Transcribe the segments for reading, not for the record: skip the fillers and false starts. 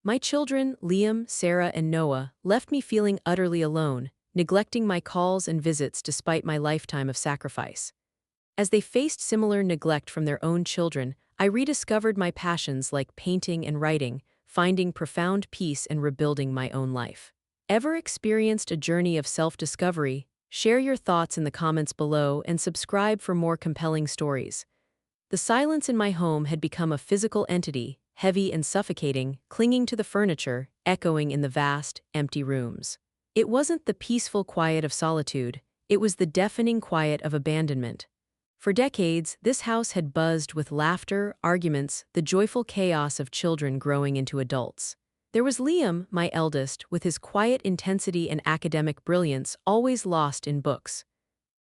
My children, Liam, Sarah, and Noah, left me feeling utterly alone, neglecting my calls and visits despite my lifetime of sacrifice. As they faced similar neglect from their own children, I rediscovered my passions like painting and writing, finding profound peace and rebuilding my own life. Ever experienced a journey of self-discovery? Share your thoughts in the comments below and subscribe for more compelling stories. The silence in my home had become a physical entity, heavy and suffocating, clinging to the furniture, echoing in the vast, empty rooms. It wasn't the peaceful quiet of solitude, it was the deafening quiet of abandonment. For decades, this house had buzzed with laughter, arguments, the joyful chaos of children growing into adults. There was Liam, my eldest, with his quiet intensity and academic brilliance always lost in books.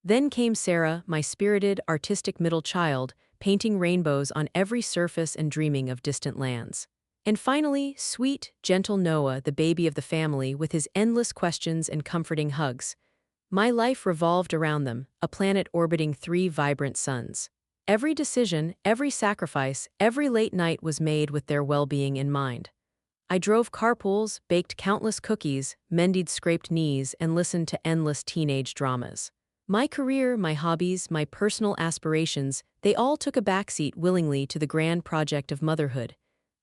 Then came Sarah, my spirited, artistic middle child, painting rainbows on every surface and dreaming of distant lands. And finally, sweet, gentle Noah, the baby of the family, with his endless questions and comforting hugs. My life revolved around them, a planet orbiting 3 vibrant suns. Every decision, every sacrifice, every late night was made with their well-being in mind. I drove carpools, baked countless cookies, mended scraped knees, and listened to endless teenage dramas. My career, my hobbies, my personal aspirations, they all took a backseat willingly to the grand project of motherhood.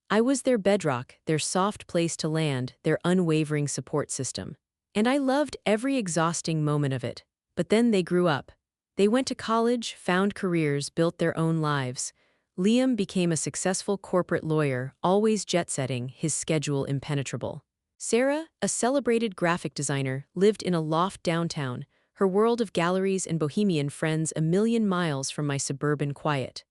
I was their bedrock, their soft place to land, their unwavering support system. And I loved every exhausting moment of it. But then they grew up. They went to college, found careers, built their own lives. Liam became a successful corporate lawyer, always jet-setting, his schedule impenetrable. Sarah, a celebrated graphic designer, lived in a loft downtown, her world of galleries and bohemian friends a million miles from my suburban quiet.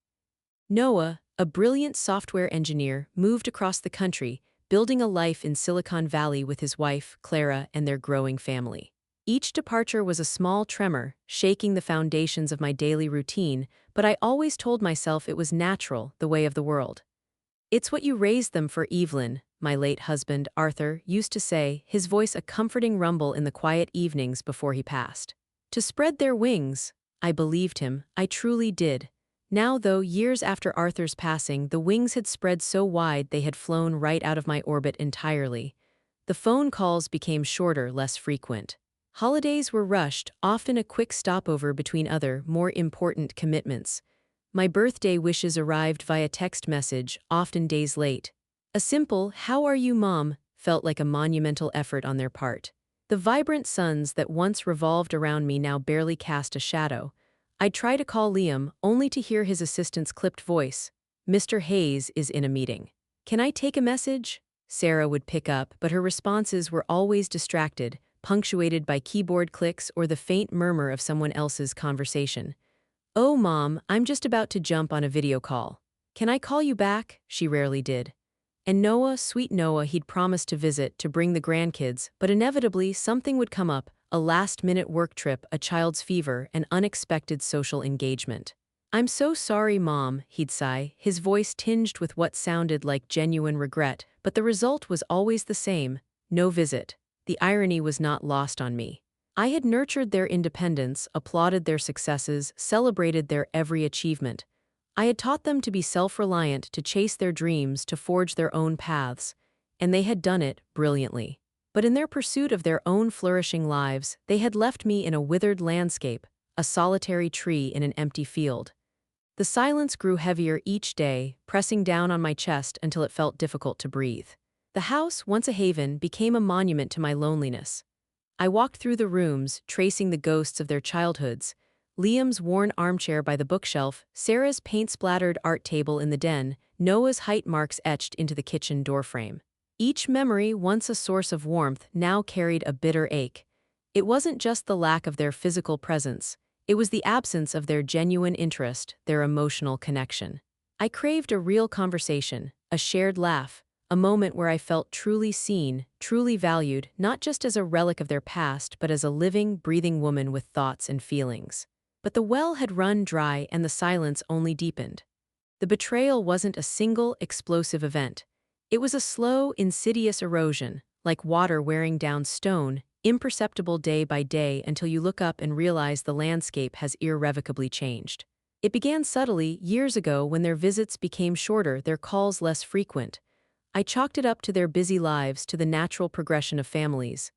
Noah, a brilliant software engineer, moved across the country, building a life in Silicon Valley with his wife, Clara, and their growing family. Each departure was a small tremor, shaking the foundations of my daily routine, but I always told myself it was natural, the way of the world. It's what you raised them for, Evelyn, my late husband, Arthur, used to say, his voice a comforting rumble in the quiet evenings before he passed. To spread their wings. I believed him, I truly did. Now, though, years after Arthur's passing, the wings had spread so wide they had flown right out of my orbit entirely. The phone calls became shorter, less frequent. Holidays were rushed, often a quick stopover between other, more important commitments. My birthday wishes arrived via text message, often days late. A simple, "How are you, Mom?" felt like a monumental effort on their part. The vibrant suns that once revolved around me now barely cast a shadow. I'd try to call Liam, only to hear his assistant's clipped voice. "Mr. Hayes is in a meeting. Can I take a message?" Sarah would pick up, but her responses were always distracted, punctuated by keyboard clicks or the faint murmur of someone else's conversation. "Oh, Mom, I'm just about to jump on a video call. Can I call you back?" She rarely did. And Noah, sweet Noah, he'd promised to visit, to bring the grandkids, but inevitably something would come up, a last-minute work trip, a child's fever, an unexpected social engagement. "I'm so sorry, Mom," he'd sigh, his voice tinged with what sounded like genuine regret, but the result was always the same: no visit. The irony was not lost on me. I had nurtured their independence, applauded their successes, celebrated their every achievement. I had taught them to be self-reliant, to chase their dreams, to forge their own paths, and they had done it brilliantly. But in their pursuit of their own flourishing lives, they had left me in a withered landscape, a solitary tree in an empty field. The silence grew heavier each day, pressing down on my chest until it felt difficult to breathe. The house, once a haven, became a monument to my loneliness. I walked through the rooms, tracing the ghosts of their childhoods. Liam's worn armchair by the bookshelf, Sarah's paint-splattered art table in the den, Noah's height marks etched into the kitchen doorframe. Each memory, once a source of warmth, now carried a bitter ache. It wasn't just the lack of their physical presence. It was the absence of their genuine interest, their emotional connection. I craved a real conversation, a shared laugh, a moment where I felt truly seen, truly valued, not just as a relic of their past, but as a living, breathing woman with thoughts and feelings. But the well had run dry and the silence only deepened. The betrayal wasn't a single, explosive event. It was a slow, insidious erosion, like water wearing down stone, imperceptible day by day until you look up and realize the landscape has irrevocably changed. It began subtly, years ago, when their visits became shorter, their calls less frequent. I chalked it up to their busy lives, to the natural progression of families.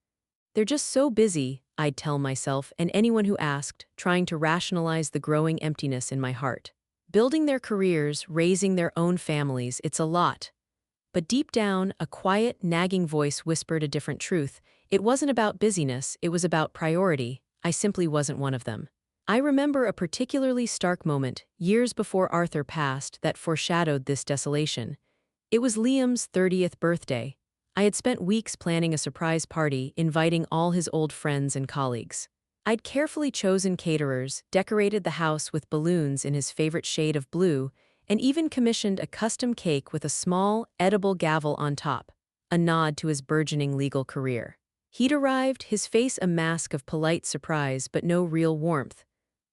They're just so busy, I'd tell myself and anyone who asked, trying to rationalize the growing emptiness in my heart. Building their careers, raising their own families, it's a lot. But deep down, a quiet, nagging voice whispered a different truth. It wasn't about busyness, it was about priority. I simply wasn't one of them. I remember a particularly stark moment, years before Arthur passed, that foreshadowed this desolation. It was Liam's 30th birthday. I had spent weeks planning a surprise party, inviting all his old friends and colleagues. I'd carefully chosen caterers, decorated the house with balloons in his favorite shade of blue, and even commissioned a custom cake with a small, edible gavel on top, a nod to his burgeoning legal career. He'd arrived, his face a mask of polite surprise but no real warmth.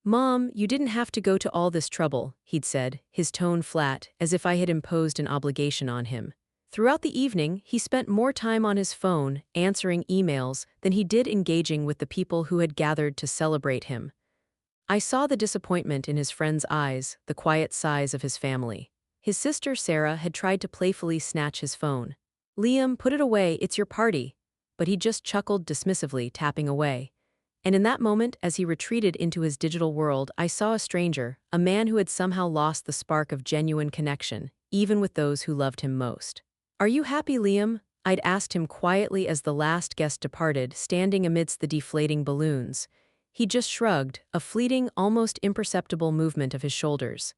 "Mom, you didn't have to go to all this trouble," he'd said, his tone flat, as if I had imposed an obligation on him. Throughout the evening, he spent more time on his phone, answering emails, than he did engaging with the people who had gathered to celebrate him. I saw the disappointment in his friends' eyes, the quiet sighs of his family. His sister Sarah had tried to playfully snatch his phone. "Liam, put it away, it's your party." But he just chuckled dismissively, tapping away. And in that moment, as he retreated into his digital world, I saw a stranger, a man who had somehow lost the spark of genuine connection, even with those who loved him most. "Are you happy, Liam?" I'd asked him quietly as the last guest departed, standing amidst the deflating balloons. He just shrugged, a fleeting, almost imperceptible movement of his shoulders.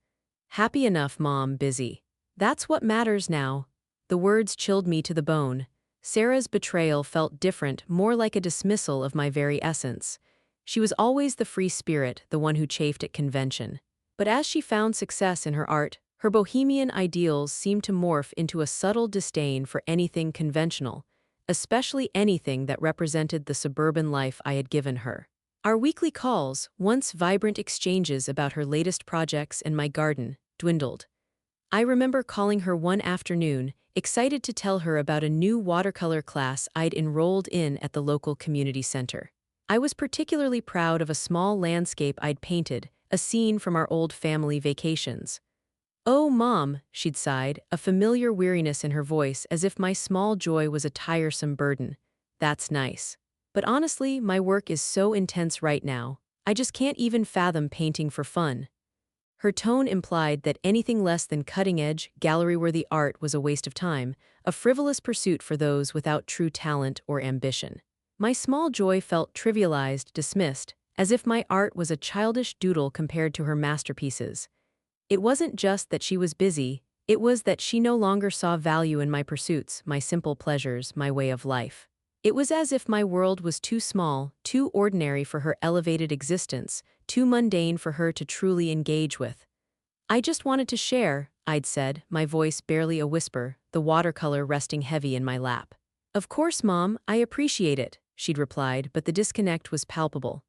"Happy enough, Mom, busy. That's what matters now." The words chilled me to the bone. Sarah's betrayal felt different, more like a dismissal of my very essence. She was always the free spirit, the one who chafed at convention. But as she found success in her art, her bohemian ideals seemed to morph into a subtle disdain for anything conventional, especially anything that represented the suburban life I had given her. Our weekly calls, once vibrant exchanges about her latest projects and my garden, dwindled. I remember calling her one afternoon, excited to tell her about a new watercolor class I'd enrolled in at the local community center. I was particularly proud of a small landscape I'd painted, a scene from our old family vacations. "Oh, Mom," she'd sighed, a familiar weariness in her voice, as if my small joy was a tiresome burden. "That's nice. But honestly, my work is so intense right now, I just can't even fathom painting for fun." Her tone implied that anything less than cutting-edge, gallery-worthy art was a waste of time, a frivolous pursuit for those without true talent or ambition. My small joy felt trivialized, dismissed, as if my art was a childish doodle compared to her masterpieces. It wasn't just that she was busy, it was that she no longer saw value in my pursuits, my simple pleasures, my way of life. It was as if my world was too small, too ordinary for her elevated existence, too mundane for her to truly engage with. "I just wanted to share," I'd said, my voice barely a whisper, the watercolor resting heavy in my lap. "Of course, Mom, I appreciate it," she'd replied, but the disconnect was palpable.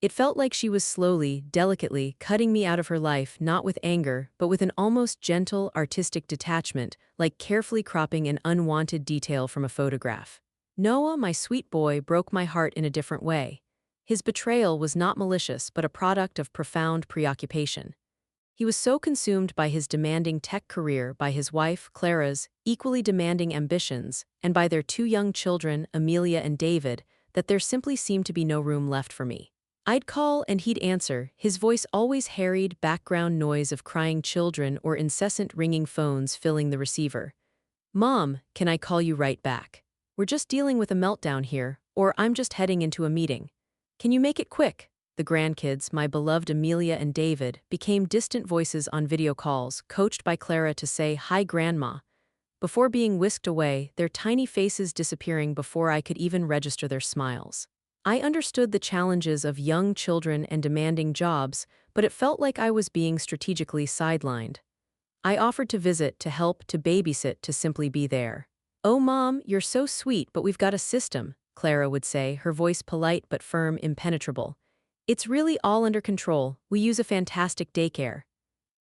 It felt like she was slowly, delicately, cutting me out of her life, not with anger, but with an almost gentle, artistic detachment, like carefully cropping an unwanted detail from a photograph. Noah, my sweet boy, broke my heart in a different way. His betrayal was not malicious, but a product of profound preoccupation. He was so consumed by his demanding tech career, by his wife, Clara's, equally demanding ambitions, and by their two young children, Amelia and David, that there simply seemed to be no room left for me. I'd call and he'd answer, his voice always harried, background noise of crying children or incessant ringing phones filling the receiver. "Mom, can I call you right back? We're just dealing with a meltdown here, or I'm just heading into a meeting. Can you make it quick?" The grandkids, my beloved Amelia and David, became distant voices on video calls, coached by Clara to say, "Hi, Grandma," before being whisked away, their tiny faces disappearing before I could even register their smiles. I understood the challenges of young children and demanding jobs, but it felt like I was being strategically sidelined. I offered to visit, to help, to babysit, to simply be there. "Oh, Mom, you're so sweet, but we've got a system," Clara would say, her voice polite but firm, impenetrable. "It's really all under control. We use a fantastic daycare."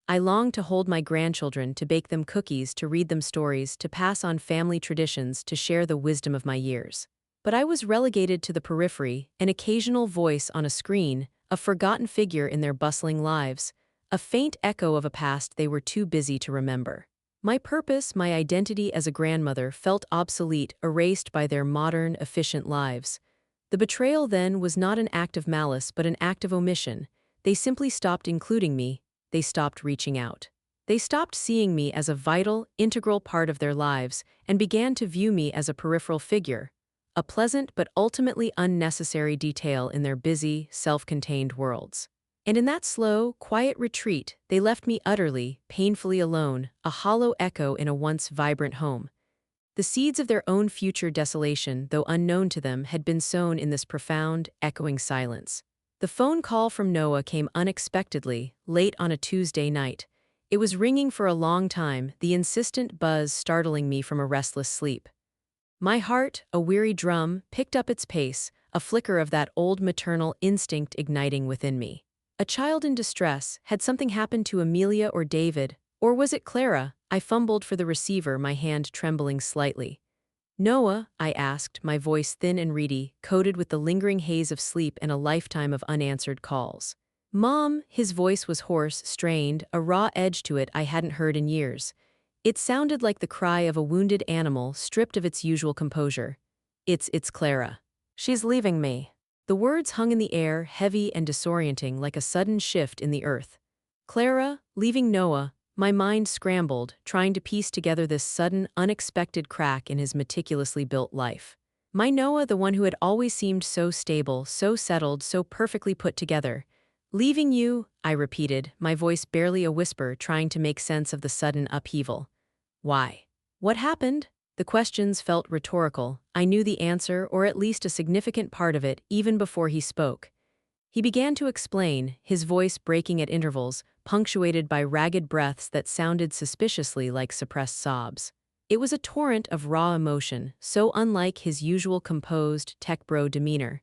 I longed to hold my grandchildren, to bake them cookies, to read them stories, to pass on family traditions, to share the wisdom of my years. But I was relegated to the periphery, an occasional voice on a screen, a forgotten figure in their bustling lives, a faint echo of a past they were too busy to remember. My purpose, my identity as a grandmother felt obsolete, erased by their modern, efficient lives. The betrayal then was not an act of malice but an act of omission. They simply stopped including me, they stopped reaching out. They stopped seeing me as a vital, integral part of their lives and began to view me as a peripheral figure, a pleasant but ultimately unnecessary detail in their busy, self-contained worlds. And in that slow, quiet retreat, they left me utterly, painfully alone, a hollow echo in a once vibrant home. The seeds of their own future desolation, though unknown to them, had been sown in this profound, echoing silence. The phone call from Noah came unexpectedly, late on a Tuesday night. It was ringing for a long time, the insistent buzz startling me from a restless sleep. My heart, a weary drum, picked up its pace, a flicker of that old maternal instinct igniting within me. A child in distress. Had something happened to Amelia or David? Or was it Clara? I fumbled for the receiver, my hand trembling slightly. Noah, I asked, my voice thin and reedy, coated with the lingering haze of sleep and a lifetime of unanswered calls. Mom, his voice was hoarse, strained, a raw edge to it I hadn't heard in years. It sounded like the cry of a wounded animal stripped of its usual composure. It's Clara. She's leaving me. The words hung in the air, heavy and disorienting like a sudden shift in the earth. Clara, leaving Noah. My mind scrambled, trying to piece together this sudden, unexpected crack in his meticulously built life. My Noah, the one who had always seemed so stable, so settled, so perfectly put together. Leaving you, I repeated, my voice barely a whisper, trying to make sense of the sudden upheaval. Why? What happened? The questions felt rhetorical. I knew the answer, or at least a significant part of it, even before he spoke. He began to explain, his voice breaking at intervals, punctuated by ragged breaths that sounded suspiciously like suppressed sobs. It was a torrent of raw emotion, so unlike his usual composed, tech bro demeanor.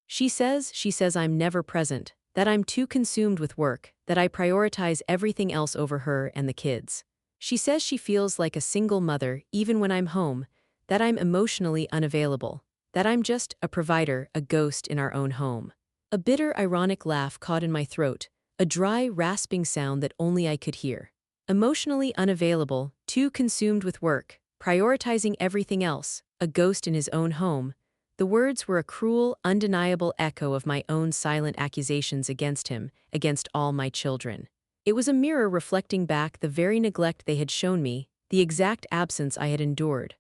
She says I'm never present, that I'm too consumed with work, that I prioritize everything else over her and the kids. She says she feels like a single mother even when I'm home, that I'm emotionally unavailable, that I'm just a provider, a ghost in our own home. A bitter, ironic laugh caught in my throat, a dry, rasping sound that only I could hear. Emotionally unavailable, too consumed with work, prioritizing everything else, a ghost in his own home. The words were a cruel, undeniable echo of my own silent accusations against him, against all my children. It was a mirror reflecting back the very neglect they had shown me, the exact absence I had endured.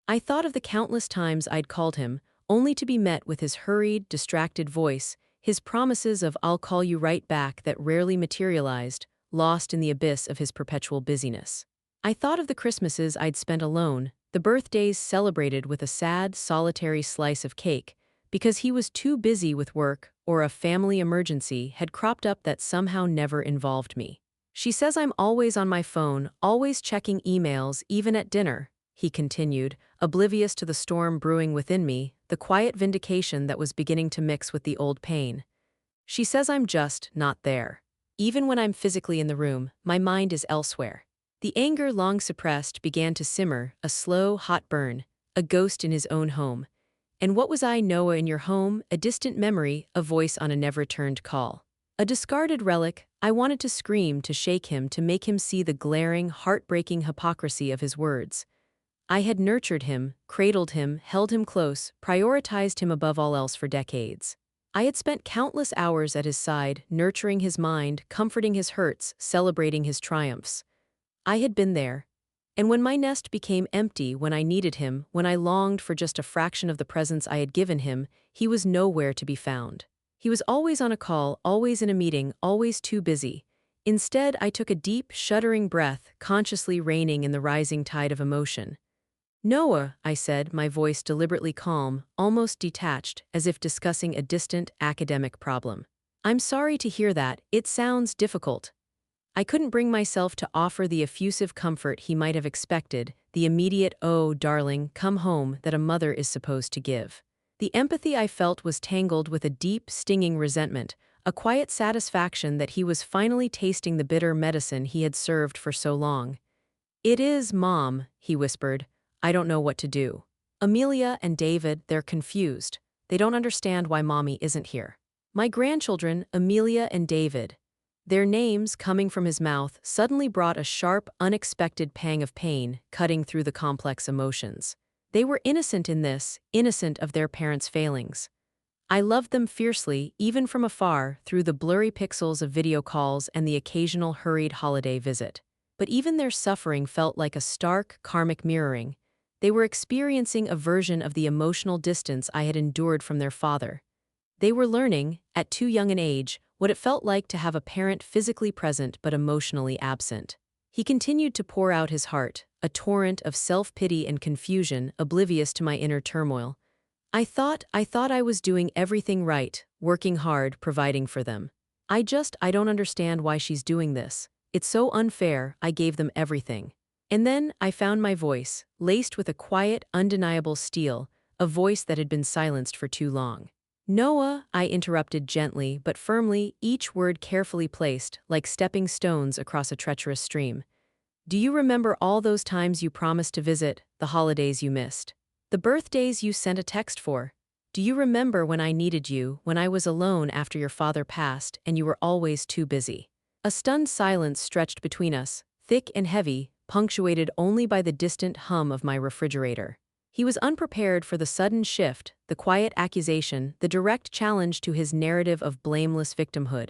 I thought of the countless times I'd called him, only to be met with his hurried, distracted voice, his promises of "I'll call you right back" that rarely materialized, lost in the abyss of his perpetual busyness. I thought of the Christmases I'd spent alone, the birthdays celebrated with a sad, solitary slice of cake, because he was too busy with work or a family emergency had cropped up that somehow never involved me. She says I'm always on my phone, always checking emails, even at dinner, he continued, oblivious to the storm brewing within me, the quiet vindication that was beginning to mix with the old pain. She says I'm just not there. Even when I'm physically in the room, my mind is elsewhere. The anger long suppressed began to simmer, a slow, hot burn, a ghost in his own home. And what was I, Noah, in your home? A distant memory, a voice on a never-returned call. A discarded relic. I wanted to scream, to shake him, to make him see the glaring, heartbreaking hypocrisy of his words. I had nurtured him, cradled him, held him close, prioritized him above all else for decades. I had spent countless hours at his side, nurturing his mind, comforting his hurts, celebrating his triumphs. I had been there. And when my nest became empty, when I needed him, when I longed for just a fraction of the presence I had given him, he was nowhere to be found. He was always on a call, always in a meeting, always too busy. Instead, I took a deep, shuddering breath, consciously reining in the rising tide of emotion. Noah, I said, my voice deliberately calm, almost detached, as if discussing a distant academic problem. I'm sorry to hear that, it sounds difficult. I couldn't bring myself to offer the effusive comfort he might have expected, the immediate "oh, darling, come home" that a mother is supposed to give. The empathy I felt was tangled with a deep, stinging resentment, a quiet satisfaction that he was finally tasting the bitter medicine he had served for so long. "It is, Mom," he whispered. "I don't know what to do. Amelia and David, they're confused. They don't understand why Mommy isn't here. My grandchildren, Amelia and David." Their names, coming from his mouth, suddenly brought a sharp, unexpected pang of pain, cutting through the complex emotions. They were innocent in this, innocent of their parents' failings. I loved them fiercely, even from afar, through the blurry pixels of video calls and the occasional hurried holiday visit. But even their suffering felt like a stark, karmic mirroring. They were experiencing a version of the emotional distance I had endured from their father. They were learning, at too young an age, what it felt like to have a parent physically present but emotionally absent. He continued to pour out his heart, a torrent of self-pity and confusion, oblivious to my inner turmoil. I thought I was doing everything right, working hard, providing for them. I don't understand why she's doing this. It's so unfair, I gave them everything. And then I found my voice, laced with a quiet, undeniable steel, a voice that had been silenced for too long. Noah, I interrupted gently but firmly, each word carefully placed, like stepping stones across a treacherous stream. Do you remember all those times you promised to visit, the holidays you missed? The birthdays you sent a text for? Do you remember when I needed you, when I was alone after your father passed and you were always too busy? A stunned silence stretched between us, thick and heavy, punctuated only by the distant hum of my refrigerator. He was unprepared for the sudden shift, the quiet accusation, the direct challenge to his narrative of blameless victimhood.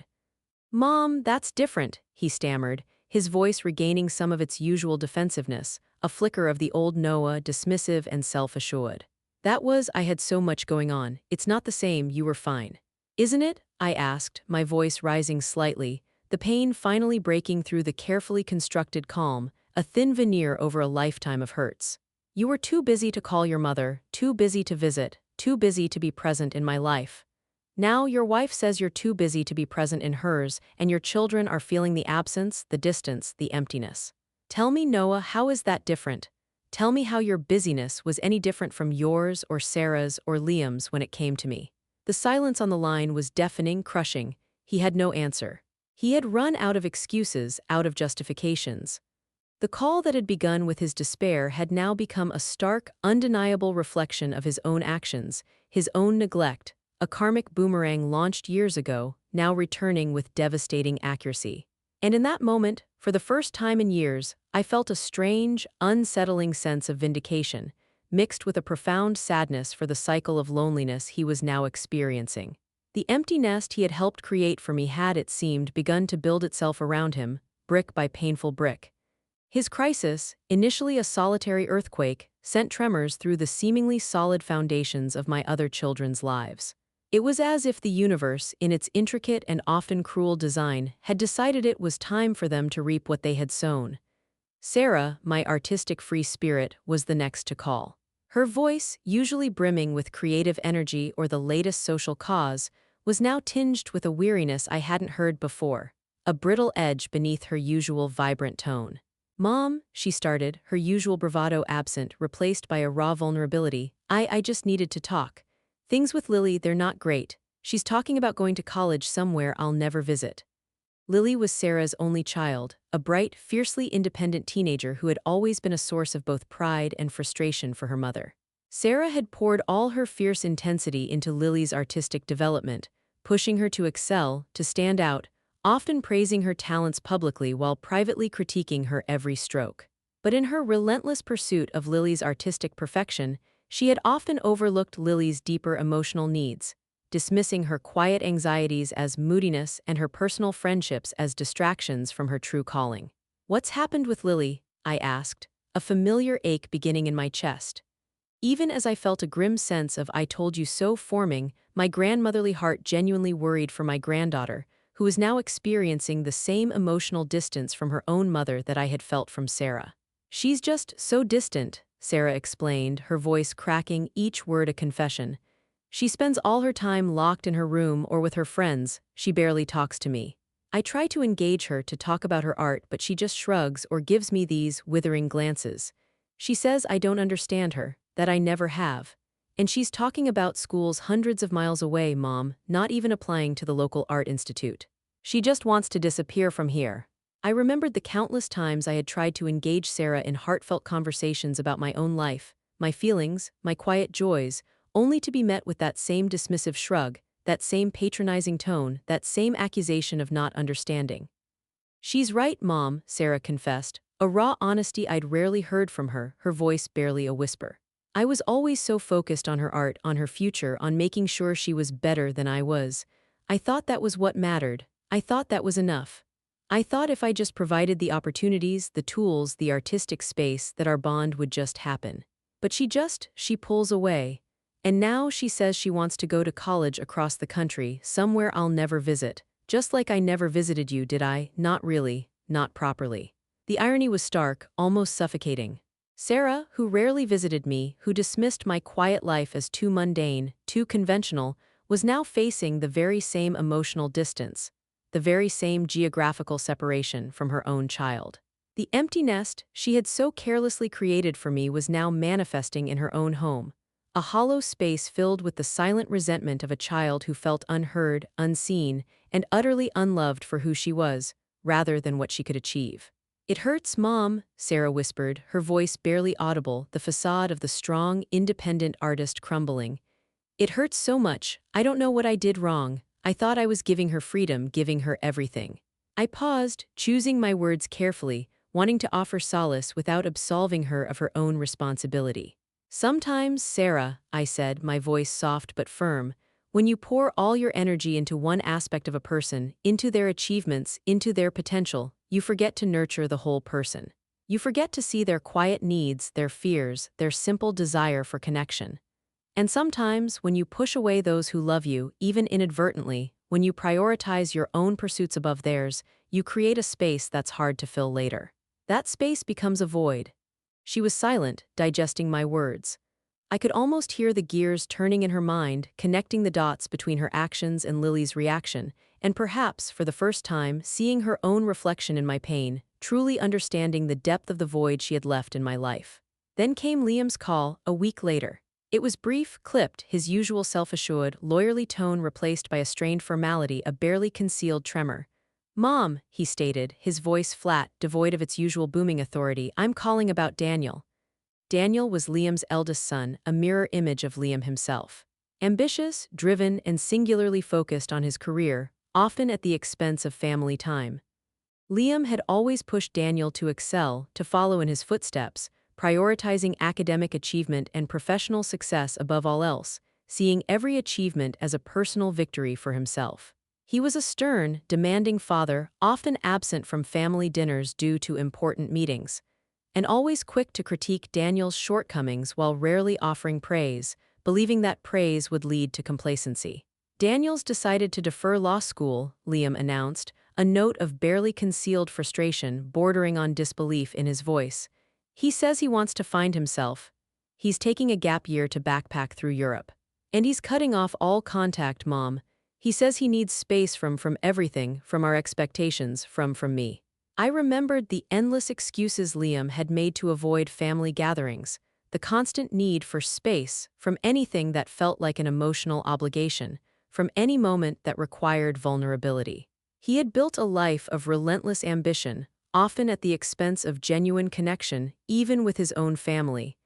"Mom, that's different," he stammered, his voice regaining some of its usual defensiveness, a flicker of the old Noah, dismissive and self-assured. I had so much going on. It's not the same, you were fine. Isn't it? I asked, my voice rising slightly, the pain finally breaking through the carefully constructed calm, a thin veneer over a lifetime of hurts. You were too busy to call your mother, too busy to visit, too busy to be present in my life. Now your wife says you're too busy to be present in hers, and your children are feeling the absence, the distance, the emptiness. Tell me, Noah, how is that different? Tell me how your busyness was any different from yours or Sarah's or Liam's when it came to me. The silence on the line was deafening, crushing. He had no answer. He had run out of excuses, out of justifications. The call that had begun with his despair had now become a stark, undeniable reflection of his own actions, his own neglect, a karmic boomerang launched years ago, now returning with devastating accuracy. And in that moment, for the first time in years, I felt a strange, unsettling sense of vindication, mixed with a profound sadness for the cycle of loneliness he was now experiencing. The empty nest he had helped create for me had, it seemed, begun to build itself around him, brick by painful brick. His crisis, initially a solitary earthquake, sent tremors through the seemingly solid foundations of my other children's lives. It was as if the universe, in its intricate and often cruel design, had decided it was time for them to reap what they had sown. Sarah, my artistic free spirit, was the next to call. Her voice, usually brimming with creative energy or the latest social cause, was now tinged with a weariness I hadn't heard before, a brittle edge beneath her usual vibrant tone. "Mom," she started, her usual bravado absent, replaced by a raw vulnerability, I just needed to talk. Things with Lily, they're not great. She's talking about going to college somewhere I'll never visit." Lily was Sarah's only child, a bright, fiercely independent teenager who had always been a source of both pride and frustration for her mother. Sarah had poured all her fierce intensity into Lily's artistic development, pushing her to excel, to stand out, often praising her talents publicly while privately critiquing her every stroke. But in her relentless pursuit of Lily's artistic perfection, she had often overlooked Lily's deeper emotional needs, dismissing her quiet anxieties as moodiness and her personal friendships as distractions from her true calling. "What's happened with Lily?" I asked, a familiar ache beginning in my chest. Even as I felt a grim sense of "I told you so" forming, my grandmotherly heart genuinely worried for my granddaughter, who was now experiencing the same emotional distance from her own mother that I had felt from Sarah. "She's just so distant," Sarah explained, her voice cracking, each word a confession. "She spends all her time locked in her room or with her friends. She barely talks to me. I try to engage her to talk about her art, but she just shrugs or gives me these withering glances. She says I don't understand her, that I never have. And she's talking about schools hundreds of miles away, Mom, not even applying to the local art institute. She just wants to disappear from here." I remembered the countless times I had tried to engage Sarah in heartfelt conversations about my own life, my feelings, my quiet joys, only to be met with that same dismissive shrug, that same patronizing tone, that same accusation of not understanding. "She's right, Mom," Sarah confessed, a raw honesty I'd rarely heard from her, her voice barely a whisper. I was always so focused on her art, on her future, on making sure she was better than I was. I thought that was what mattered. I thought that was enough. I thought if I just provided the opportunities, the tools, the artistic space, that our bond would just happen. But she pulls away. And now she says she wants to go to college across the country, somewhere I'll never visit. Just like I never visited you, did I? Not really, not properly. The irony was stark, almost suffocating. Sarah, who rarely visited me, who dismissed my quiet life as too mundane, too conventional, was now facing the very same emotional distance, the very same geographical separation from her own child. The empty nest she had so carelessly created for me was now manifesting in her own home, a hollow space filled with the silent resentment of a child who felt unheard, unseen, and utterly unloved for who she was, rather than what she could achieve. "It hurts, Mom," Sarah whispered, her voice barely audible, the facade of the strong, independent artist crumbling. "It hurts so much. I don't know what I did wrong. I thought I was giving her freedom, giving her everything." I paused, choosing my words carefully, wanting to offer solace without absolving her of her own responsibility. "Sometimes, Sarah," I said, my voice soft but firm, "when you pour all your energy into one aspect of a person, into their achievements, into their potential, you forget to nurture the whole person. You forget to see their quiet needs, their fears, their simple desire for connection. And sometimes, when you push away those who love you, even inadvertently, when you prioritize your own pursuits above theirs, you create a space that's hard to fill later. That space becomes a void." She was silent, digesting my words. I could almost hear the gears turning in her mind, connecting the dots between her actions and Lily's reaction, and perhaps, for the first time, seeing her own reflection in my pain, truly understanding the depth of the void she had left in my life. Then came Liam's call, a week later. It was brief, clipped, his usual self-assured, lawyerly tone replaced by a strained formality, a barely concealed tremor. "Mom," he stated, his voice flat, devoid of its usual booming authority, "I'm calling about Daniel." Daniel was Liam's eldest son, a mirror image of Liam himself. Ambitious, driven, and singularly focused on his career, often at the expense of family time. Liam had always pushed Daniel to excel, to follow in his footsteps, prioritizing academic achievement and professional success above all else, seeing every achievement as a personal victory for himself. He was a stern, demanding father, often absent from family dinners due to important meetings, and always quick to critique Daniel's shortcomings while rarely offering praise, believing that praise would lead to complacency. "Daniel's decided to defer law school," Liam announced, a note of barely concealed frustration bordering on disbelief in his voice. "He says he wants to find himself. He's taking a gap year to backpack through Europe. And he's cutting off all contact, Mom. He says he needs space from everything, from our expectations, from me." I remembered the endless excuses Liam had made to avoid family gatherings, the constant need for space from anything that felt like an emotional obligation, from any moment that required vulnerability. He had built a life of relentless ambition, often at the expense of genuine connection, even with his own family.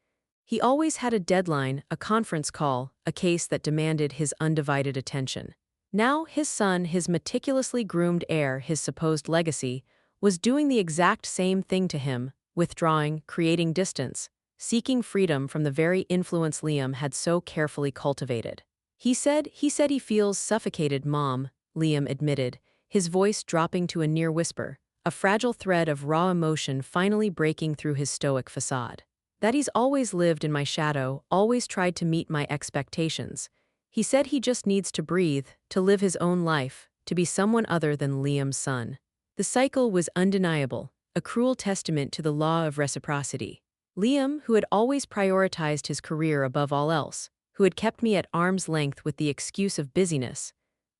He always had a deadline, a conference call, a case that demanded his undivided attention. Now his son, his meticulously groomed heir, his supposed legacy, was doing the exact same thing to him, withdrawing, creating distance, seeking freedom from the very influence Liam had so carefully cultivated. He said he feels suffocated, Mom," Liam admitted, his voice dropping to a near whisper, a fragile thread of raw emotion finally breaking through his stoic facade. "That he's always lived in my shadow, always tried to meet my expectations. He said he just needs to breathe, to live his own life, to be someone other than Liam's son." The cycle was undeniable, a cruel testament to the law of reciprocity. Liam, who had always prioritized his career above all else, who had kept me at arm's length with the excuse of busyness,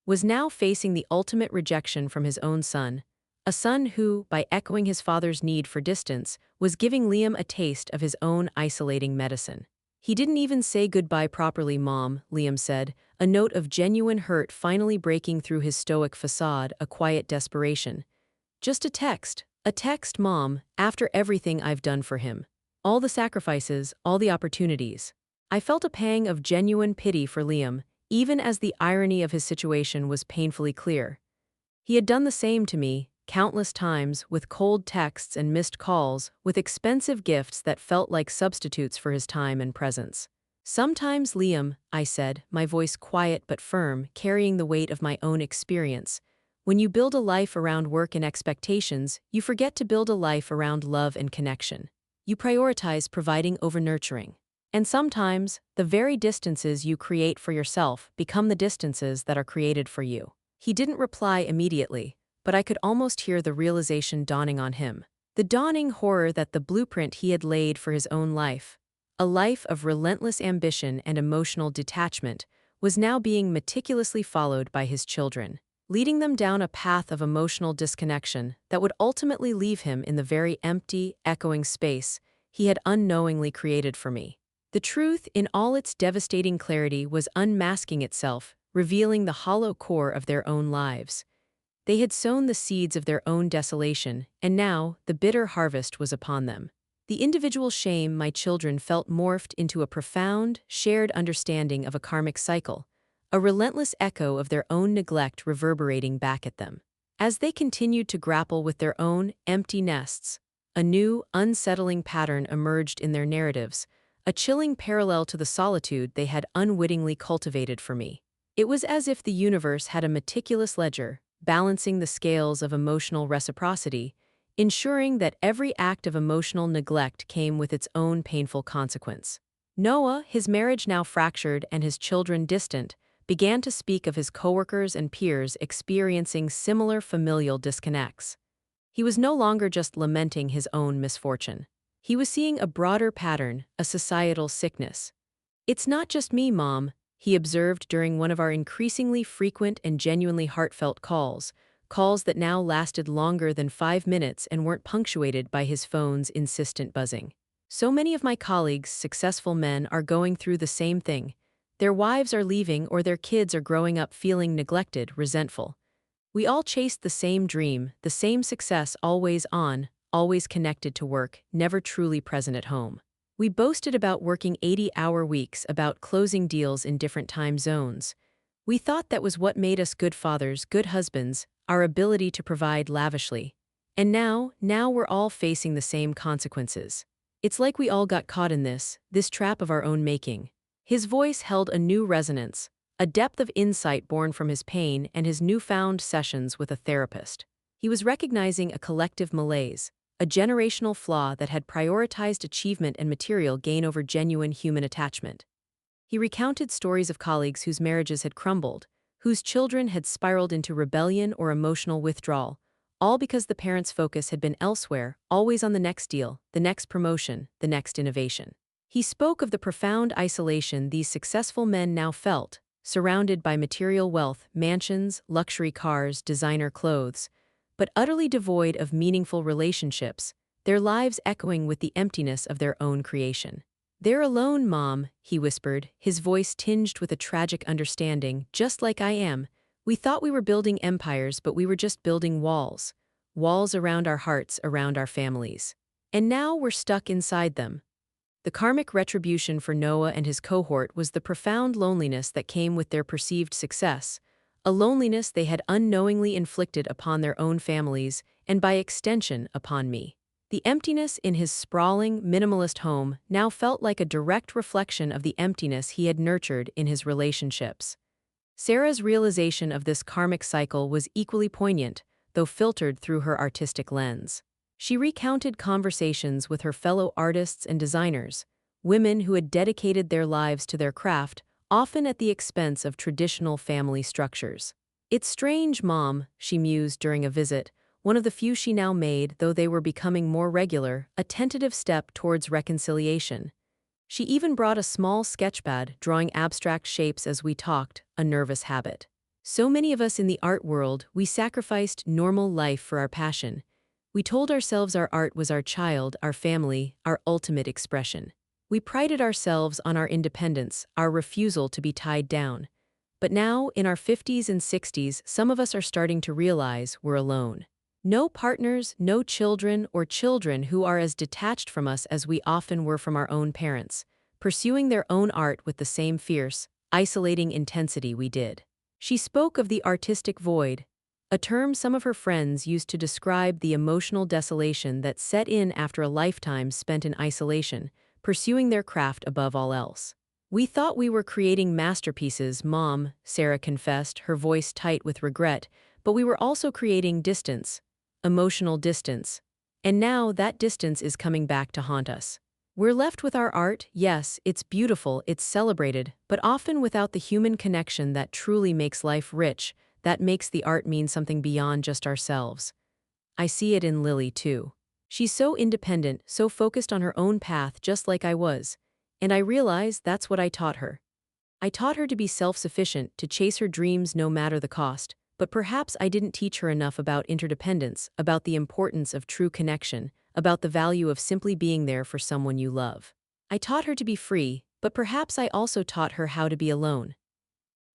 was now facing the ultimate rejection from his own son, a son who, by echoing his father's need for distance, was giving Liam a taste of his own isolating medicine. "He didn't even say goodbye properly, Mom," Liam said, a note of genuine hurt finally breaking through his stoic facade, a quiet desperation. "Just a text, Mom, after everything I've done for him. All the sacrifices, all the opportunities." I felt a pang of genuine pity for Liam, even as the irony of his situation was painfully clear. He had done the same to me, countless times, with cold texts and missed calls, with expensive gifts that felt like substitutes for his time and presence. "Sometimes, Liam," I said, my voice quiet but firm, carrying the weight of my own experience, "when you build a life around work and expectations, you forget to build a life around love and connection. You prioritize providing over nurturing. And sometimes, the very distances you create for yourself become the distances that are created for you." He didn't reply immediately, but I could almost hear the realization dawning on him. The dawning horror that the blueprint he had laid for his own life, a life of relentless ambition and emotional detachment, was now being meticulously followed by his children, leading them down a path of emotional disconnection that would ultimately leave him in the very empty, echoing space he had unknowingly created for me. The truth, in all its devastating clarity, was unmasking itself, revealing the hollow core of their own lives. They had sown the seeds of their own desolation, and now the bitter harvest was upon them. The individual shame my children felt morphed into a profound, shared understanding of a karmic cycle, a relentless echo of their own neglect reverberating back at them. As they continued to grapple with their own empty nests, a new, unsettling pattern emerged in their narratives, a chilling parallel to the solitude they had unwittingly cultivated for me. It was as if the universe had a meticulous ledger, balancing the scales of emotional reciprocity, ensuring that every act of emotional neglect came with its own painful consequence. Noah, his marriage now fractured and his children distant, began to speak of his coworkers and peers experiencing similar familial disconnects. He was no longer just lamenting his own misfortune. He was seeing a broader pattern, a societal sickness. "It's not just me, Mom," he observed during one of our increasingly frequent and genuinely heartfelt calls that now lasted longer than 5 minutes and weren't punctuated by his phone's insistent buzzing. "So many of my colleagues, successful men, are going through the same thing. Their wives are leaving or their kids are growing up feeling neglected, resentful. We all chased the same dream, the same success, always on, always connected to work, never truly present at home. We boasted about working 80-hour weeks, about closing deals in different time zones. We thought that was what made us good fathers, good husbands, our ability to provide lavishly. And now we're all facing the same consequences. It's like we all got caught in this trap of our own making." His voice held a new resonance, a depth of insight born from his pain and his newfound sessions with a therapist. He was recognizing a collective malaise, a generational flaw that had prioritized achievement and material gain over genuine human attachment. He recounted stories of colleagues whose marriages had crumbled, whose children had spiraled into rebellion or emotional withdrawal, all because the parents' focus had been elsewhere, always on the next deal, the next promotion, the next innovation. He spoke of the profound isolation these successful men now felt, surrounded by material wealth, mansions, luxury cars, designer clothes, but utterly devoid of meaningful relationships, their lives echoing with the emptiness of their own creation. "They're alone, Mom," he whispered, his voice tinged with a tragic understanding, "just like I am. We thought we were building empires, but we were just building walls. Walls around our hearts, around our families. And now we're stuck inside them." The karmic retribution for Noah and his cohort was the profound loneliness that came with their perceived success, a loneliness they had unknowingly inflicted upon their own families and, by extension, upon me. The emptiness in his sprawling, minimalist home now felt like a direct reflection of the emptiness he had nurtured in his relationships. Sarah's realization of this karmic cycle was equally poignant, though filtered through her artistic lens. She recounted conversations with her fellow artists and designers, women who had dedicated their lives to their craft, often at the expense of traditional family structures. "It's strange, Mom," she mused during a visit, one of the few she now made, though they were becoming more regular, a tentative step towards reconciliation. She even brought a small sketchpad, drawing abstract shapes as we talked, a nervous habit. "So many of us in the art world, we sacrificed normal life for our passion. We told ourselves our art was our child, our family, our ultimate expression. We prided ourselves on our independence, our refusal to be tied down. But now, in our 50s and 60s, some of us are starting to realize we're alone. No partners, no children, or children who are as detached from us as we often were from our own parents, pursuing their own art with the same fierce, isolating intensity we did. She spoke of the artistic void, a term some of her friends used to describe the emotional desolation that set in after a lifetime spent in isolation, pursuing their craft above all else. We thought we were creating masterpieces, Mom, Sarah confessed, her voice tight with regret, but we were also creating distance, emotional distance. And now that distance is coming back to haunt us. We're left with our art, yes, it's beautiful, it's celebrated, but often without the human connection that truly makes life rich, that makes the art mean something beyond just ourselves. I see it in Lily, too. She's so independent, so focused on her own path, just like I was. And I realize that's what I taught her. I taught her to be self-sufficient, to chase her dreams no matter the cost, but perhaps I didn't teach her enough about interdependence, about the importance of true connection, about the value of simply being there for someone you love. I taught her to be free, but perhaps I also taught her how to be alone.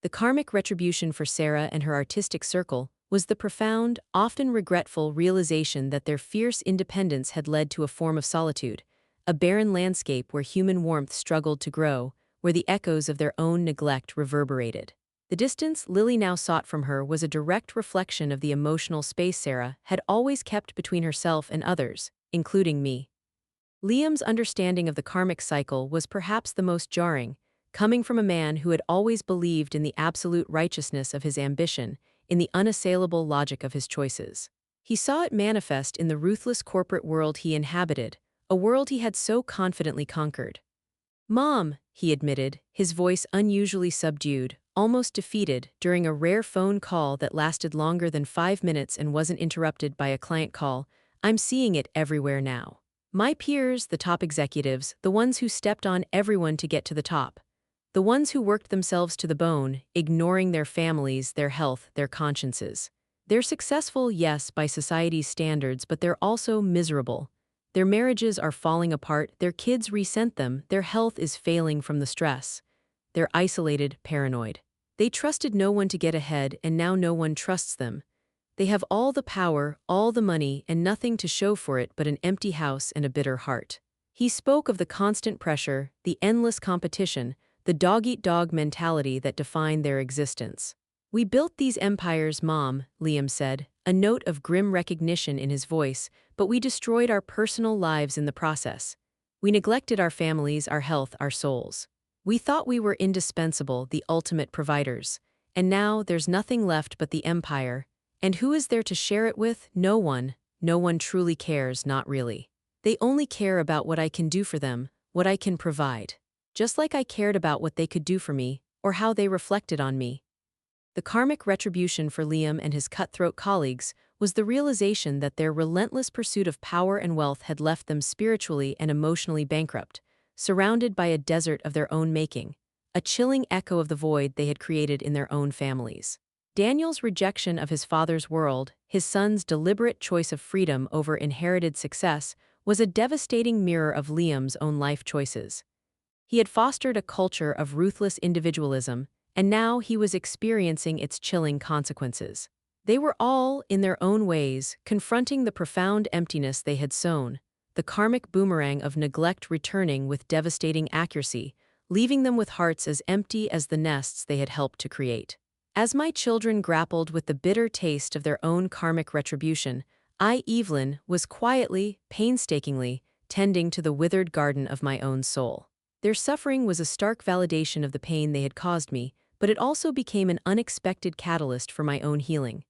The karmic retribution for Sarah and her artistic circle was the profound, often regretful realization that their fierce independence had led to a form of solitude, a barren landscape where human warmth struggled to grow, where the echoes of their own neglect reverberated. The distance Lily now sought from her was a direct reflection of the emotional space Sarah had always kept between herself and others, including me. Liam's understanding of the karmic cycle was perhaps the most jarring, coming from a man who had always believed in the absolute righteousness of his ambition, in the unassailable logic of his choices. He saw it manifest in the ruthless corporate world he inhabited, a world he had so confidently conquered. "Mom," he admitted, his voice unusually subdued, almost defeated, during a rare phone call that lasted longer than 5 minutes and wasn't interrupted by a client call, "I'm seeing it everywhere now. My peers, the top executives, the ones who stepped on everyone to get to the top. The ones who worked themselves to the bone, ignoring their families, their health, their consciences. They're successful, yes, by society's standards, but they're also miserable. Their marriages are falling apart, their kids resent them, their health is failing from the stress. They're isolated, paranoid. They trusted no one to get ahead, and now no one trusts them. They have all the power, all the money, and nothing to show for it but an empty house and a bitter heart." He spoke of the constant pressure, the endless competition, the dog-eat-dog mentality that defined their existence. "We built these empires, Mom," Liam said, a note of grim recognition in his voice, "but we destroyed our personal lives in the process. We neglected our families, our health, our souls. We thought we were indispensable, the ultimate providers. And now there's nothing left but the empire. And who is there to share it with? No one. No one truly cares, not really. They only care about what I can do for them, what I can provide. Just like I cared about what they could do for me, or how they reflected on me." The karmic retribution for Liam and his cutthroat colleagues was the realization that their relentless pursuit of power and wealth had left them spiritually and emotionally bankrupt, surrounded by a desert of their own making, a chilling echo of the void they had created in their own families. Daniel's rejection of his father's world, his son's deliberate choice of freedom over inherited success, was a devastating mirror of Liam's own life choices. He had fostered a culture of ruthless individualism, and now he was experiencing its chilling consequences. They were all, in their own ways, confronting the profound emptiness they had sown, the karmic boomerang of neglect returning with devastating accuracy, leaving them with hearts as empty as the nests they had helped to create. As my children grappled with the bitter taste of their own karmic retribution, I, Evelyn, was quietly, painstakingly, tending to the withered garden of my own soul. Their suffering was a stark validation of the pain they had caused me, but it also became an unexpected catalyst for my own healing.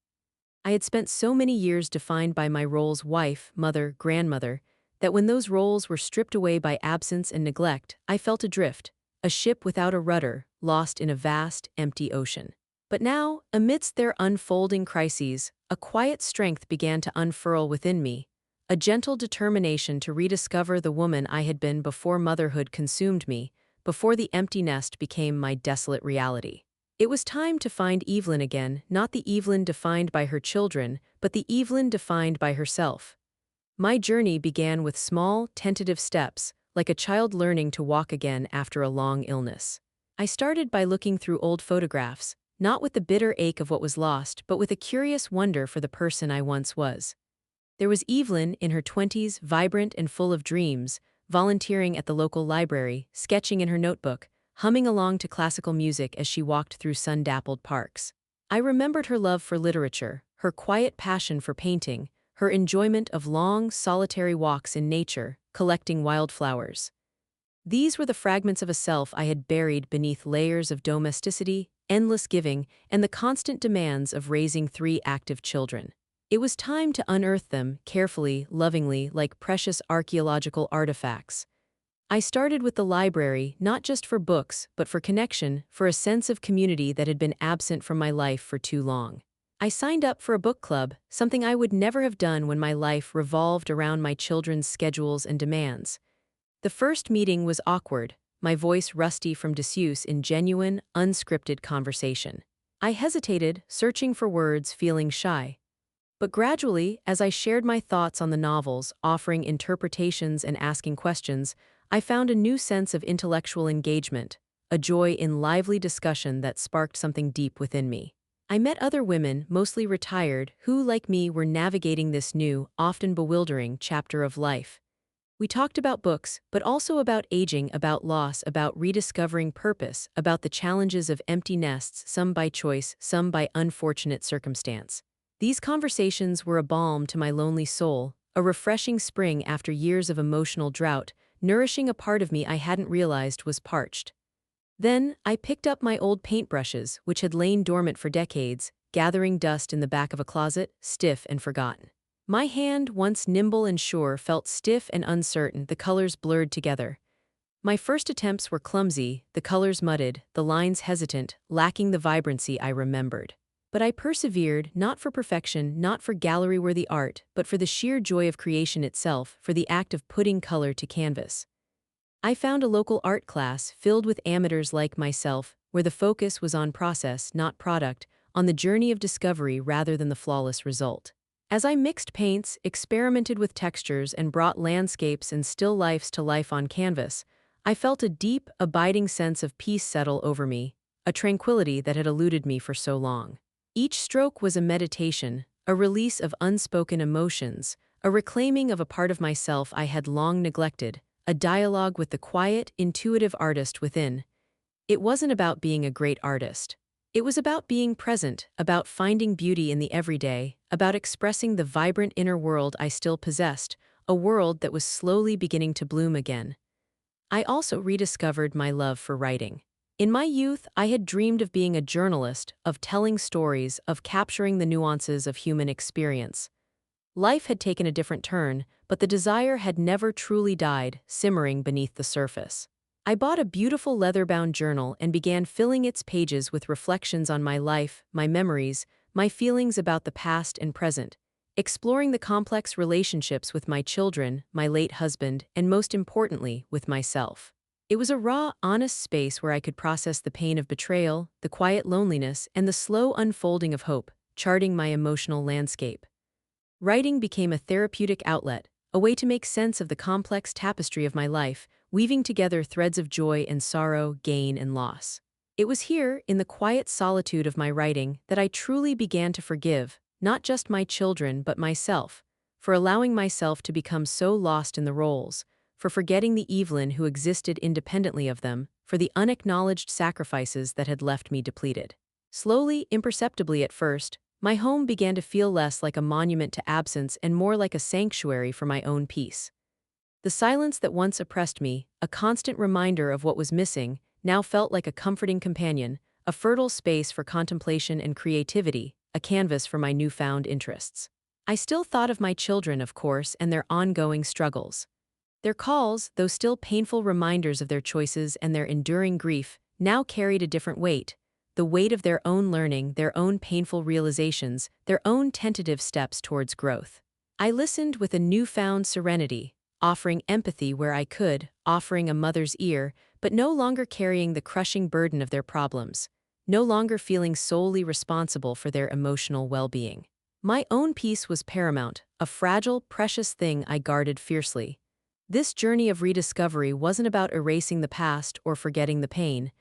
I had spent so many years defined by my roles: wife, mother, grandmother, that when those roles were stripped away by absence and neglect, I felt adrift, a ship without a rudder, lost in a vast, empty ocean. But now, amidst their unfolding crises, a quiet strength began to unfurl within me, a gentle determination to rediscover the woman I had been before motherhood consumed me, before the empty nest became my desolate reality. It was time to find Evelyn again, not the Evelyn defined by her children, but the Evelyn defined by herself. My journey began with small, tentative steps, like a child learning to walk again after a long illness. I started by looking through old photographs, not with the bitter ache of what was lost, but with a curious wonder for the person I once was. There was Evelyn in her 20s, vibrant and full of dreams, volunteering at the local library, sketching in her notebook, humming along to classical music as she walked through sun-dappled parks. I remembered her love for literature, her quiet passion for painting, her enjoyment of long, solitary walks in nature, collecting wildflowers. These were the fragments of a self I had buried beneath layers of domesticity, endless giving, and the constant demands of raising 3 active children. It was time to unearth them, carefully, lovingly, like precious archaeological artifacts. I started with the library, not just for books, but for connection, for a sense of community that had been absent from my life for too long. I signed up for a book club, something I would never have done when my life revolved around my children's schedules and demands. The first meeting was awkward, my voice rusty from disuse in genuine, unscripted conversation. I hesitated, searching for words, feeling shy. But gradually, as I shared my thoughts on the novels, offering interpretations and asking questions, I found a new sense of intellectual engagement, a joy in lively discussion that sparked something deep within me. I met other women, mostly retired, who, like me, were navigating this new, often bewildering, chapter of life. We talked about books, but also about aging, about loss, about rediscovering purpose, about the challenges of empty nests, some by choice, some by unfortunate circumstance. These conversations were a balm to my lonely soul, a refreshing spring after years of emotional drought, nourishing a part of me I hadn't realized was parched. Then, I picked up my old paintbrushes, which had lain dormant for decades, gathering dust in the back of a closet, stiff and forgotten. My hand, once nimble and sure, felt stiff and uncertain, the colors blurred together. My first attempts were clumsy, the colors mudded, the lines hesitant, lacking the vibrancy I remembered. But I persevered, not for perfection, not for gallery-worthy art, but for the sheer joy of creation itself, for the act of putting color to canvas. I found a local art class filled with amateurs like myself, where the focus was on process, not product, on the journey of discovery rather than the flawless result. As I mixed paints, experimented with textures, and brought landscapes and still lifes to life on canvas, I felt a deep, abiding sense of peace settle over me, a tranquility that had eluded me for so long. Each stroke was a meditation, a release of unspoken emotions, a reclaiming of a part of myself I had long neglected, a dialogue with the quiet, intuitive artist within. It wasn't about being a great artist. It was about being present, about finding beauty in the everyday, about expressing the vibrant inner world I still possessed, a world that was slowly beginning to bloom again. I also rediscovered my love for writing. In my youth, I had dreamed of being a journalist, of telling stories, of capturing the nuances of human experience. Life had taken a different turn, but the desire had never truly died, simmering beneath the surface. I bought a beautiful leather-bound journal and began filling its pages with reflections on my life, my memories, my feelings about the past and present, exploring the complex relationships with my children, my late husband, and most importantly, with myself. It was a raw, honest space where I could process the pain of betrayal, the quiet loneliness, and the slow unfolding of hope, charting my emotional landscape. Writing became a therapeutic outlet, a way to make sense of the complex tapestry of my life, weaving together threads of joy and sorrow, gain and loss. It was here, in the quiet solitude of my writing, that I truly began to forgive, not just my children but myself, for allowing myself to become so lost in the roles, for forgetting the Evelyn who existed independently of them, for the unacknowledged sacrifices that had left me depleted. Slowly, imperceptibly at first, my home began to feel less like a monument to absence and more like a sanctuary for my own peace. The silence that once oppressed me, a constant reminder of what was missing, now felt like a comforting companion, a fertile space for contemplation and creativity, a canvas for my newfound interests. I still thought of my children, of course, and their ongoing struggles. Their calls, though still painful reminders of their choices and their enduring grief, now carried a different weight, the weight of their own learning, their own painful realizations, their own tentative steps towards growth. I listened with a newfound serenity, offering empathy where I could, offering a mother's ear, but no longer carrying the crushing burden of their problems, no longer feeling solely responsible for their emotional well-being. My own peace was paramount, a fragile, precious thing I guarded fiercely. This journey of rediscovery wasn't about erasing the past or forgetting the pain.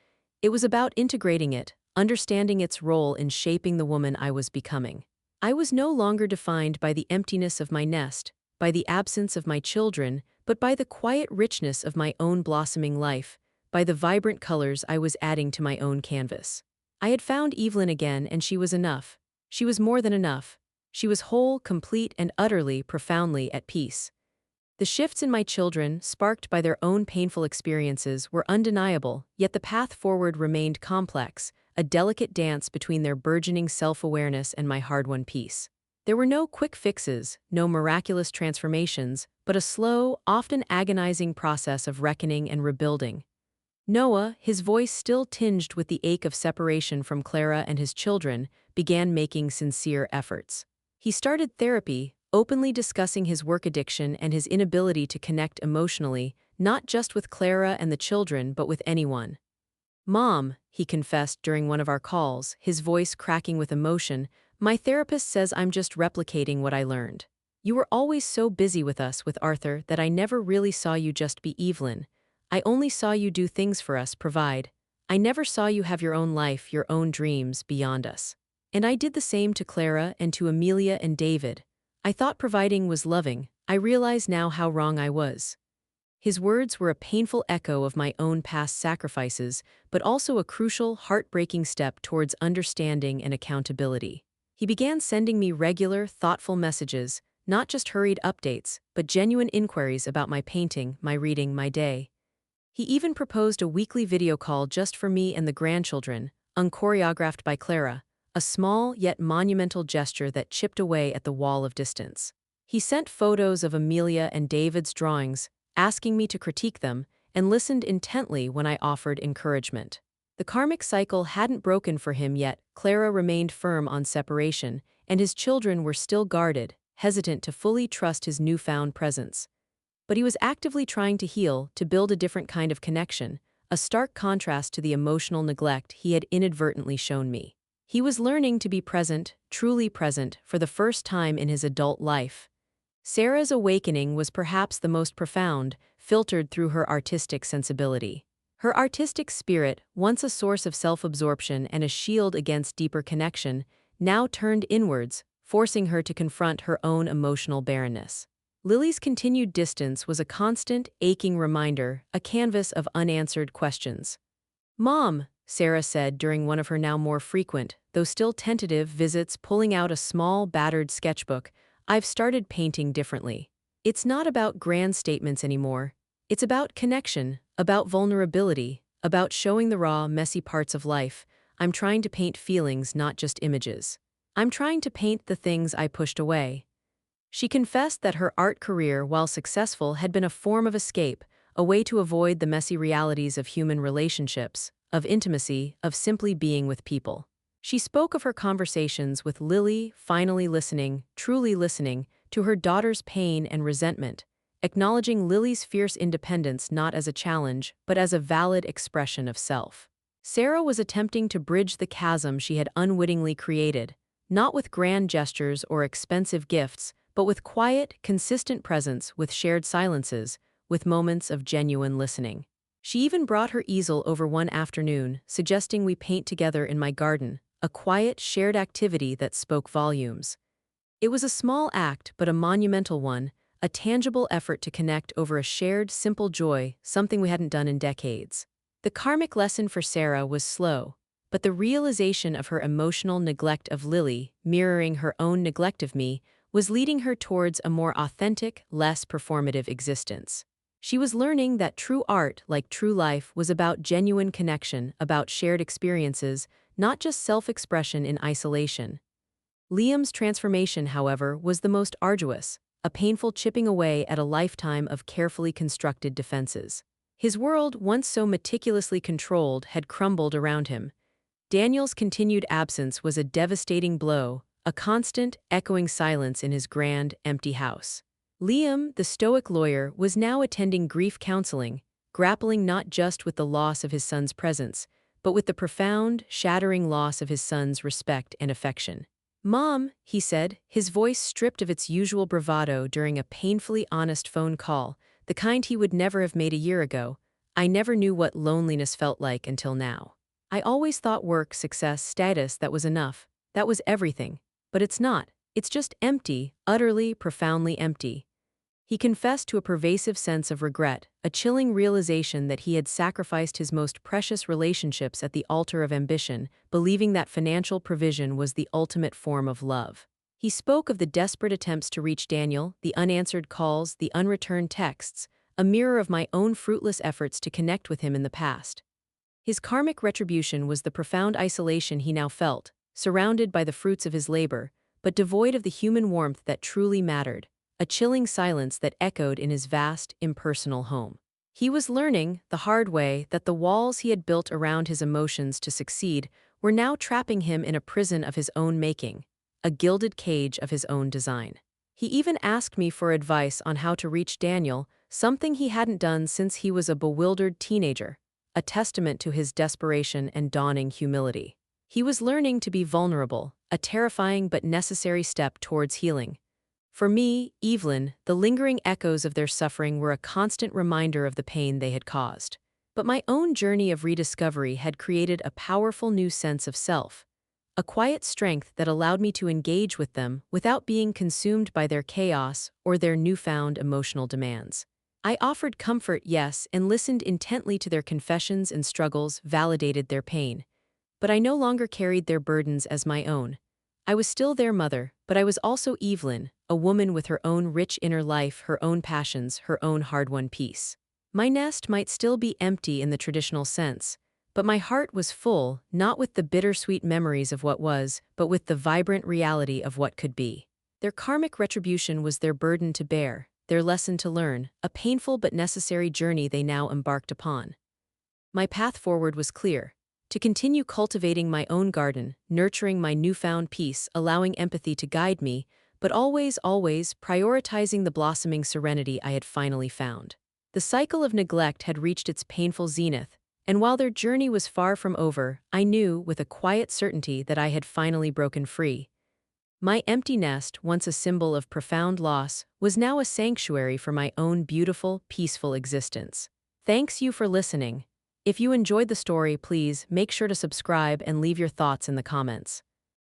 It was about integrating it, understanding its role in shaping the woman I was becoming. I was no longer defined by the emptiness of my nest, by the absence of my children, but by the quiet richness of my own blossoming life, by the vibrant colors I was adding to my own canvas. I had found Evelyn again, and she was enough. She was more than enough. She was whole, complete, and utterly, profoundly at peace. The shifts in my children, sparked by their own painful experiences, were undeniable, yet the path forward remained complex, a delicate dance between their burgeoning self-awareness and my hard-won peace. There were no quick fixes, no miraculous transformations, but a slow, often agonizing process of reckoning and rebuilding. Noah, his voice still tinged with the ache of separation from Clara and his children, began making sincere efforts. He started therapy, openly discussing his work addiction and his inability to connect emotionally, not just with Clara and the children, but with anyone. "Mom," he confessed during one of our calls, his voice cracking with emotion, "my therapist says I'm just replicating what I learned. You were always so busy with us, with Arthur, that I never really saw you just be Evelyn. I only saw you do things for us, provide. I never saw you have your own life, your own dreams, beyond us. And I did the same to Clara and to Amelia and David. I thought providing was loving. I realize now how wrong I was." His words were a painful echo of my own past sacrifices, but also a crucial, heartbreaking step towards understanding and accountability. He began sending me regular, thoughtful messages, not just hurried updates, but genuine inquiries about my painting, my reading, my day. He even proposed a weekly video call just for me and the grandchildren, unchoreographed by Clara, a small yet monumental gesture that chipped away at the wall of distance. He sent photos of Amelia and David's drawings, asking me to critique them, and listened intently when I offered encouragement. The karmic cycle hadn't broken for him yet. Clara remained firm on separation, and his children were still guarded, hesitant to fully trust his newfound presence. But he was actively trying to heal, to build a different kind of connection, a stark contrast to the emotional neglect he had inadvertently shown me. He was learning to be present, truly present, for the first time in his adult life. Sarah's awakening was perhaps the most profound, filtered through her artistic sensibility. Her artistic spirit, once a source of self-absorption and a shield against deeper connection, now turned inwards, forcing her to confront her own emotional barrenness. Lily's continued distance was a constant, aching reminder, a canvas of unanswered questions. "Mom," Sarah said during one of her now more frequent, though still tentative, visits, pulling out a small, battered sketchbook, "I've started painting differently. It's not about grand statements anymore. It's about connection, about vulnerability, about showing the raw, messy parts of life. I'm trying to paint feelings, not just images. I'm trying to paint the things I pushed away." She confessed that her art career, while successful, had been a form of escape, a way to avoid the messy realities of human relationships, of intimacy, of simply being with people. She spoke of her conversations with Lily, finally listening, truly listening, to her daughter's pain and resentment, acknowledging Lily's fierce independence not as a challenge, but as a valid expression of self. Sarah was attempting to bridge the chasm she had unwittingly created, not with grand gestures or expensive gifts, but with quiet, consistent presence, with shared silences, with moments of genuine listening. She even brought her easel over one afternoon, suggesting we paint together in my garden, a quiet, shared activity that spoke volumes. It was a small act, but a monumental one, a tangible effort to connect over a shared, simple joy, something we hadn't done in decades. The karmic lesson for Sarah was slow, but the realization of her emotional neglect of Lily, mirroring her own neglect of me, was leading her towards a more authentic, less performative existence. She was learning that true art, like true life, was about genuine connection, about shared experiences, not just self-expression in isolation. Liam's transformation, however, was the most arduous, a painful chipping away at a lifetime of carefully constructed defenses. His world, once so meticulously controlled, had crumbled around him. Daniel's continued absence was a devastating blow, a constant, echoing silence in his grand, empty house. Liam, the stoic lawyer, was now attending grief counseling, grappling not just with the loss of his son's presence, but with the profound, shattering loss of his son's respect and affection. "Mom," he said, his voice stripped of its usual bravado during a painfully honest phone call, the kind he would never have made a year ago, "I never knew what loneliness felt like until now. I always thought work, success, status, that was enough. That was everything. But it's not. It's just empty, utterly, profoundly empty." He confessed to a pervasive sense of regret, a chilling realization that he had sacrificed his most precious relationships at the altar of ambition, believing that financial provision was the ultimate form of love. He spoke of the desperate attempts to reach Daniel, the unanswered calls, the unreturned texts, a mirror of my own fruitless efforts to connect with him in the past. His karmic retribution was the profound isolation he now felt, surrounded by the fruits of his labor, but devoid of the human warmth that truly mattered, a chilling silence that echoed in his vast, impersonal home. He was learning, the hard way, that the walls he had built around his emotions to succeed were now trapping him in a prison of his own making, a gilded cage of his own design. He even asked me for advice on how to reach Daniel, something he hadn't done since he was a bewildered teenager, a testament to his desperation and dawning humility. He was learning to be vulnerable, a terrifying but necessary step towards healing. For me, Evelyn, the lingering echoes of their suffering were a constant reminder of the pain they had caused. But my own journey of rediscovery had created a powerful new sense of self, a quiet strength that allowed me to engage with them without being consumed by their chaos or their newfound emotional demands. I offered comfort, yes, and listened intently to their confessions and struggles, validated their pain. But I no longer carried their burdens as my own. I was still their mother, but I was also Evelyn, a woman with her own rich inner life, her own passions, her own hard-won peace. My nest might still be empty in the traditional sense, but my heart was full, not with the bittersweet memories of what was, but with the vibrant reality of what could be. Their karmic retribution was their burden to bear, their lesson to learn, a painful but necessary journey they now embarked upon. My path forward was clear: to continue cultivating my own garden, nurturing my newfound peace, allowing empathy to guide me, but always prioritizing the blossoming serenity I had finally found. The cycle of neglect had reached its painful zenith, and while their journey was far from over, I knew with a quiet certainty that I had finally broken free. My empty nest, once a symbol of profound loss, was now a sanctuary for my own beautiful, peaceful existence. Thanks you for listening. If you enjoyed the story, please make sure to subscribe and leave your thoughts in the comments.